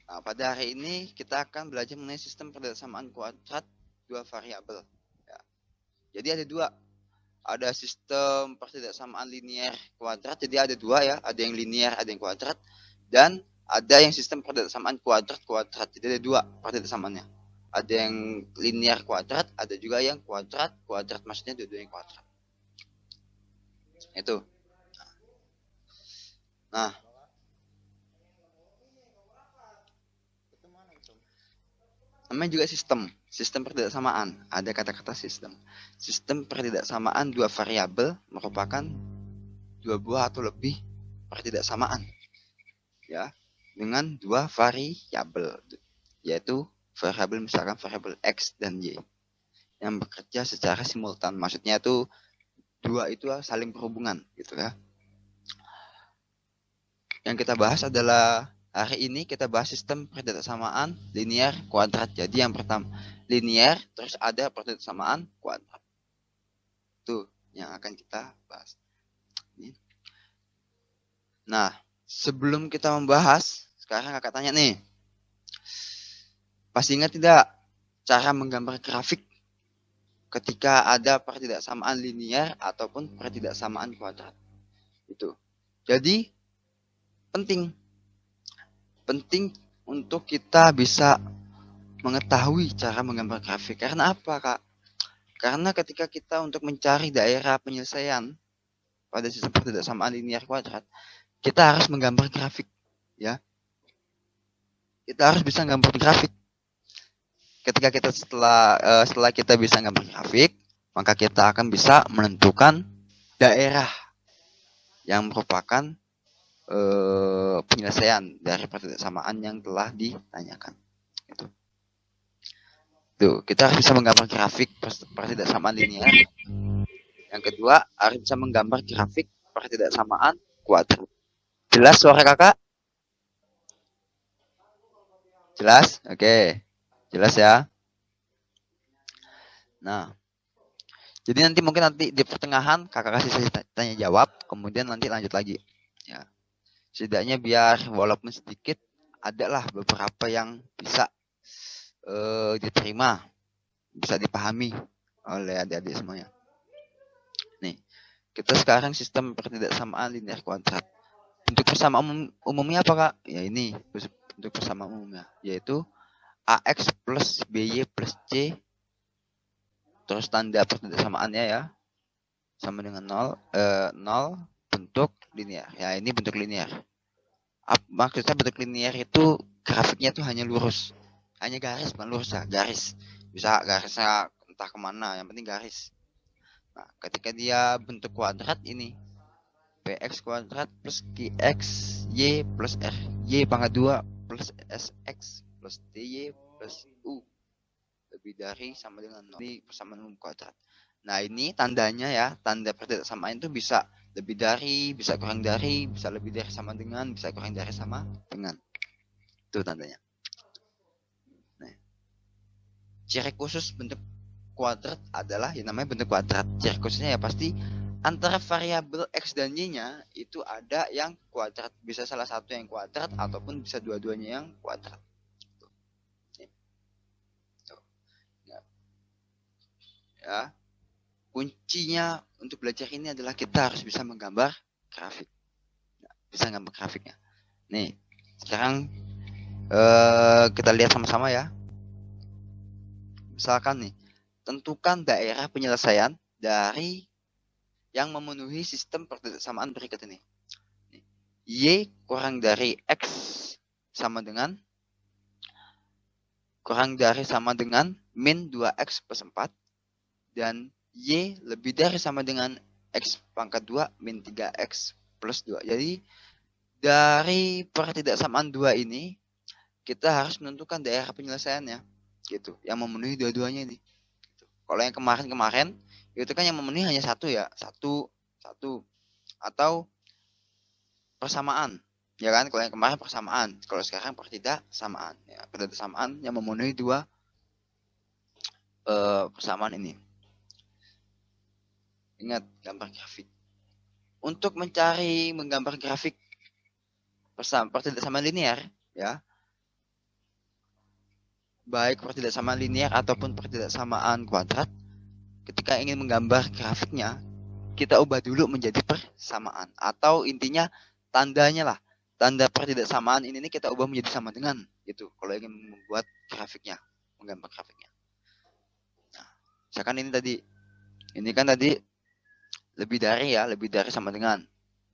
Nah, pada hari ini kita akan belajar mengenai sistem persamaan kuadrat dua variabel. Ya. Jadi ada dua. Ada sistem persamaan linear kuadrat. Jadi ada dua ya. Ada yang linear, ada yang kuadrat. Dan ada yang sistem persamaan kuadrat-kuadrat. Jadi ada dua persamaannya. Ada yang linear kuadrat, ada juga yang kuadrat-kuadrat. Maksudnya dua-duanya kuadrat. Itu. Nah, namanya juga sistem pertidaksamaan. Ada kata-kata sistem pertidaksamaan dua variabel merupakan dua buah atau lebih pertidaksamaan ya dengan dua variabel, yaitu variabel misalkan variabel x dan y yang bekerja secara simultan. Maksudnya itu dua itu saling berhubungan gitu ya. Yang kita bahas adalah hari ini kita bahas sistem pertidaksamaan linear kuadrat. Jadi yang pertama linear, terus ada pertidaksamaan kuadrat. Itu yang akan kita bahas. Nah, sebelum kita membahas, sekarang kakak tanya nih. Pasti ingat tidak cara menggambar grafik ketika ada pertidaksamaan linear ataupun pertidaksamaan kuadrat? Itu. Jadi penting untuk kita bisa mengetahui cara menggambar grafik. Karena apa, Kak? Karena ketika kita untuk mencari daerah penyelesaian pada sistem pertidaksamaan linear kuadrat, kita harus menggambar grafik, ya. Kita harus bisa menggambar grafik. Ketika kita setelah kita bisa gambar grafik, maka kita akan bisa menentukan daerah yang merupakan penyelesaian dari pertidaksamaan yang telah ditanyakan. Itu. Tuh, kita harus bisa menggambar grafik pertidaksamaan linear. Yang kedua, harus bisa menggambar grafik pertidaksamaan kuadrat. Jelas suara kakak? Jelas? Oke. Jelas ya? Nah, jadi nanti mungkin di pertengahan kakak kasih saya tanya jawab, kemudian nanti lanjut lagi. Ya. Setidaknya biar walaupun sedikit, adalah beberapa yang bisa diterima, bisa dipahami oleh adik-adik semuanya. Nih, kita sekarang sistem pertidaksamaan linear kuadrat. Bentuk persamaan umumnya apa, Kak? Ya ini, bentuk persamaan umumnya, yaitu AX plus BY plus C, terus tanda pertidaksamaannya ya, sama dengan 0 bentuk linear. Ya, ini bentuk linear. Maksudnya bentuk linear itu grafiknya tuh hanya lurus. Hanya garis, bukan lurus ya, garis. Bisa garisnya entah kemana, yang penting garis. Nah, ketika dia bentuk kuadrat ini, px kuadrat plus qx y plus r y pangkat 2 plus sx plus dy plus u lebih dari sama dengan 0. Ini persamaan umum kuadrat. Nah, ini tandanya ya, tanda pertidaksamaan itu bisa lebih dari, bisa kurang dari, bisa lebih dari sama dengan, bisa kurang dari sama dengan. Itu tandanya. Nah, ciri khusus bentuk kuadrat adalah yang namanya bentuk kuadrat. Ciri khususnya ya pasti antara variabel x dan y-nya itu ada yang kuadrat. Bisa salah satu yang kuadrat ataupun bisa dua-duanya yang kuadrat. Ya. Kuncinya untuk belajar ini adalah kita harus bisa menggambar grafik. Bisa gambar grafiknya. Nih, sekarang kita lihat sama-sama ya. Misalkan nih, tentukan daerah penyelesaian dari yang memenuhi sistem pertidaksamaan berikut ini. Y kurang dari X sama dengan min 2X plus 4 dan Y lebih dari sama dengan X pangkat 2 min 3X plus 2. Jadi dari pertidaksamaan 2 ini kita harus menentukan daerah penyelesaiannya gitu, yang memenuhi dua-duanya ini. Kalau yang kemarin itu kan yang memenuhi hanya satu ya, satu atau persamaan. Ya kan, kalau yang kemarin persamaan, kalau sekarang pertidaksamaan. Ya, pertidaksamaan yang memenuhi dua persamaan ini. Ingat gambar grafik. Untuk menggambar grafik pertidaksamaan linear, ya, baik pertidaksamaan linear ataupun pertidaksamaan kuadrat, ketika ingin menggambar grafiknya, kita ubah dulu menjadi persamaan. Atau intinya tandanya lah. Tanda pertidaksamaan ini kita ubah menjadi sama dengan. Gitu. Kalau ingin membuat grafiknya. Menggambar grafiknya. Nah, misalkan ini tadi. Ini kan tadi lebih dari sama dengan.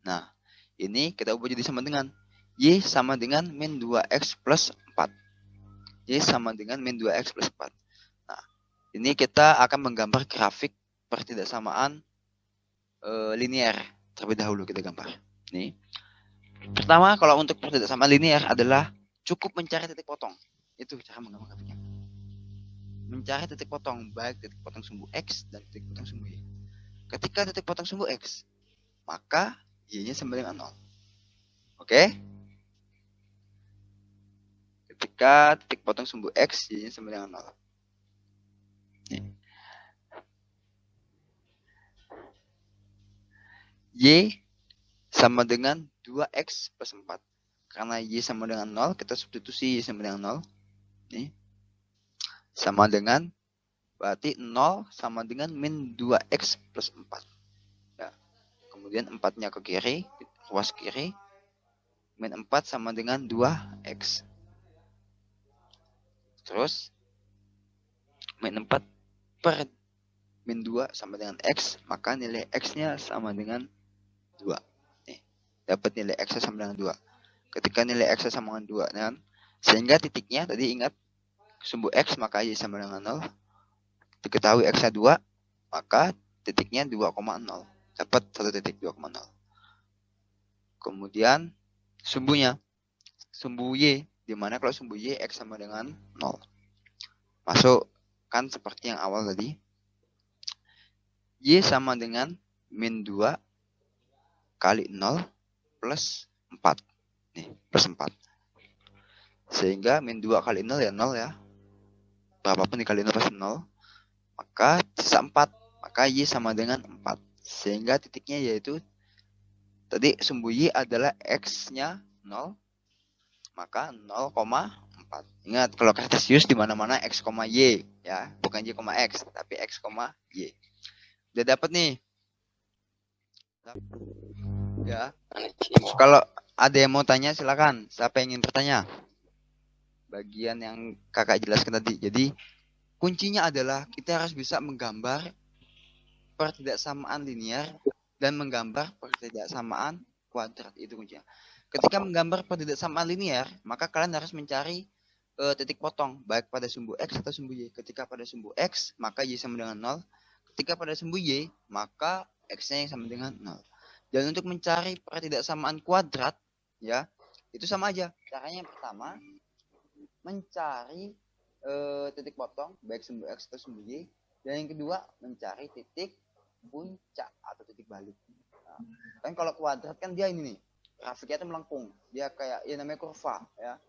Nah, ini kita ubah jadi sama dengan. Y sama dengan min 2x plus 4. Y sama dengan min 2x plus 4. Nah, ini kita akan menggambar grafik pertidaksamaan linear. Terlebih dahulu kita gambar. Nih. Pertama, kalau untuk pertidaksamaan linear adalah cukup mencari titik potong. Itu cara menggambar grafiknya. Mencari titik potong, baik titik potong sumbu X dan titik potong sumbu Y. Ketika titik potong sumbu X, maka Y-nya sama dengan 0. Oke? Ketika titik potong sumbu X, Y-nya sama dengan 0. Nih. Y sama dengan 2x plus 4. Karena Y sama dengan 0, kita substitusi Y sama dengan 0. Nih. Sama dengan, berarti 0 sama dengan min 2x plus 4. Ya. Kemudian 4-nya ke kiri, ruas kiri. Min 4 sama dengan 2x. Terus, min 4 per min 2 sama dengan x, maka nilai x-nya sama dengan 2. Nih, dapat nilai x-nya sama dengan 2. Ketika nilai x-nya sama dengan 2, kan? Sehingga titiknya, tadi ingat, sumbu x maka y sama dengan 0. Diketahui x-nya 2, maka titiknya 2,0. Dapat 1 titik 2,0. Kemudian sumbunya, sumbu y, dimana kalau sumbu y x sama dengan 0. Masuk kan seperti yang awal tadi. Y sama dengan min 2 kali 0 plus 4. Nih, plus 4. Sehingga min 2 kali 0 ya 0 ya. Berapapun dikali 0 plus 0. Maka sisa 4. Maka Y sama dengan 4. Sehingga titiknya yaitu, tadi sumbu Y adalah X-nya 0. Maka 0,4. Ingat, kalau kartesius di mana-mana X, Y. Ya, bukan Y, X. Tapi X, Y. Udah dapat nih. Ya. Kalau ada yang mau tanya silakan. Siapa yang ingin bertanya? Bagian yang kakak jelaskan tadi. Jadi kuncinya adalah kita harus bisa menggambar pertidaksamaan linear dan menggambar pertidaksamaan kuadrat. Itu kuncinya. Ketika menggambar pertidaksamaan linear, maka kalian harus mencari titik potong baik pada sumbu X atau sumbu Y. Ketika pada sumbu X, maka Y sama dengan 0. Ketika pada sumbu Y, maka X-nya yang sama dengan 0. Dan untuk mencari pertidaksamaan kuadrat, ya, itu sama aja. Caranya yang pertama, mencari titik potong, baik sumbu X atau sumbu Y. Dan yang kedua, mencari titik puncak atau titik balik. Nah, kan kalau kuadrat kan dia ini nih, grafiknya itu melengkung. Dia kayak, ya namanya kurva, ya.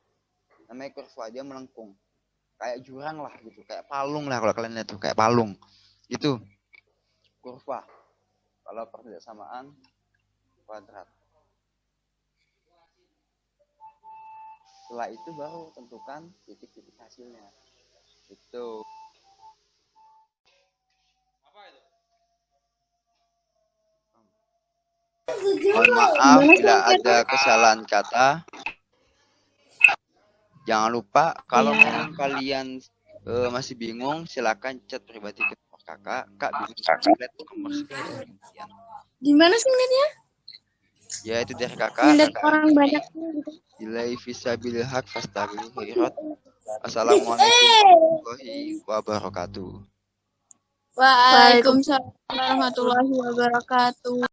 Namanya kurva, dia melengkung. Kayak jurang lah gitu, kayak palung lah kalau kalian lihat tuh, kayak palung. Itu kurva. Kalau pertidaksamaan kuadrat. Setelah itu baru tentukan titik-titik hasilnya. Itu. Mohon maaf bila ada kesalahan kata. Jangan lupa kalau memang kalian masih bingung, silakan chat pribadi ke kakak. Kak bingung nomor sekian. Gimana sih ngeliatnya? Ya itu dari kakak. Ngeliat orang banyak. Ilai fisabilil haq fastabil khairat. Assalamualaikum warahmatullahi wabarakatuh. Waalaikumsalam warahmatullahi wabarakatuh.